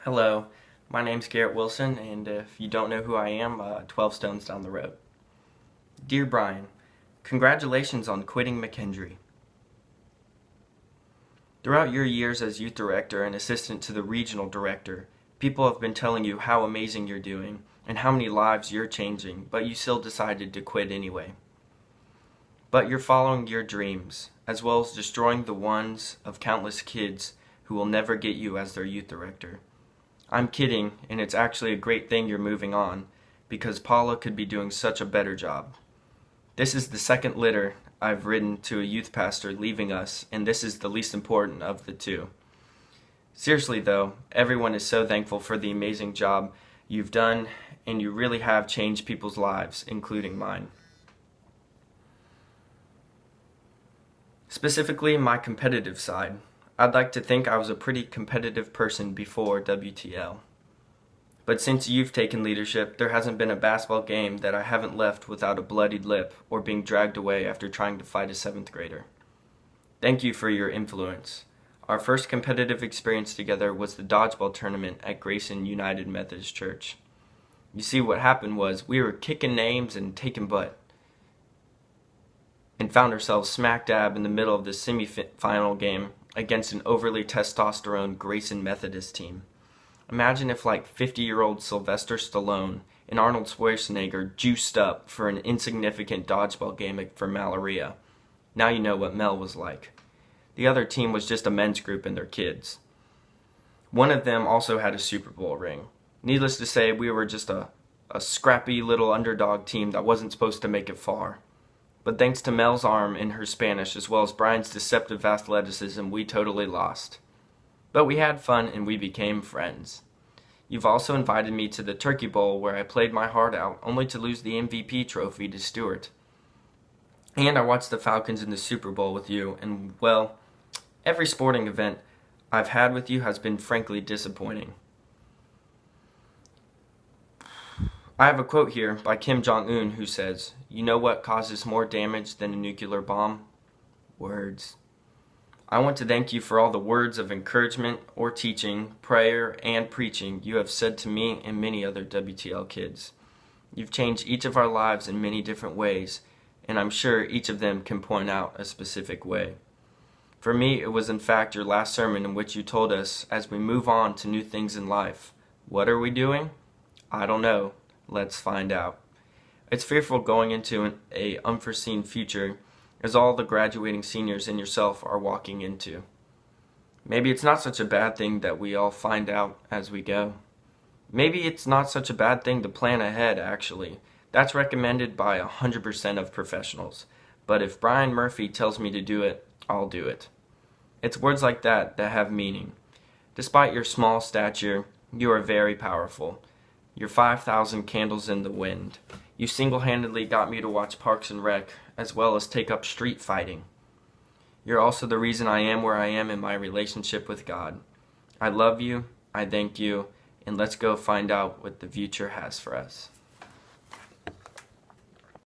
Hello, my name's Garrett Wilson, and if you don't know who I am, 12 stones down the road. Dear Brian, congratulations on quitting McKendree. Throughout your years as youth director and assistant to the regional director, people have been telling you how amazing you're doing and how many lives you're changing, but you still decided to quit anyway. But you're following your dreams, as well as destroying the ones of countless kids who will never get you as their youth director. I'm kidding, and it's actually a great thing you're moving on, because Paula could be doing such a better job. This is the second letter I've written to a youth pastor leaving us, and this is the least important of the two. Seriously though, everyone is so thankful for the amazing job you've done, and you really have changed people's lives, including mine. Specifically, my competitive side. I'd like to think I was a pretty competitive person before WTL. But since you've taken leadership, there hasn't been a basketball game that I haven't left without a bloodied lip or being dragged away after trying to fight a 7th grader. Thank you for your influence. Our first competitive experience together was the dodgeball tournament at Grayson United Methodist Church. You see, what happened was we were kicking names and taking butt, and found ourselves smack dab in the middle of the semi-final game against an overly testosterone Grayson Methodist team. Imagine if 50-year-old Sylvester Stallone and Arnold Schwarzenegger juiced up for an insignificant dodgeball game for Malloria. Now you know what Mel was like. The other team was just a men's group and their kids. One of them also had a Super Bowl ring. Needless to say, we were just a scrappy little underdog team that wasn't supposed to make it far. But thanks to Mel's arm and her Spanish, as well as Brian's deceptive athleticism, we totally lost. But we had fun and we became friends. You've also invited me to the Turkey Bowl, where I played my heart out, only to lose the MVP trophy to Stewart. And I watched the Falcons in the Super Bowl with you, and well, every sporting event I've had with you has been frankly disappointing. I have a quote here by Kim Jong-un who says, "You know what causes more damage than a nuclear bomb? Words." I want to thank you for all the words of encouragement or teaching, prayer, and preaching you have said to me and many other WTL kids. You've changed each of our lives in many different ways, and I'm sure each of them can point out a specific way. For me, it was in fact your last sermon in which you told us, as we move on to new things in life, what are we doing? I don't know. Let's find out. It's fearful going into an unforeseen future, as all the graduating seniors and yourself are walking into. Maybe it's not such a bad thing that we all find out as we go. Maybe it's not such a bad thing to plan ahead, actually. That's recommended by 100% of professionals. But if Brian Murphy tells me to do it, I'll do it. It's words like that that have meaning. Despite your small stature, you are very powerful. You're 5,000 candles in the wind. You single-handedly got me to watch Parks and Rec, as well as take up street fighting. You're also the reason I am where I am in my relationship with God. I love you, I thank you, and let's go find out what the future has for us.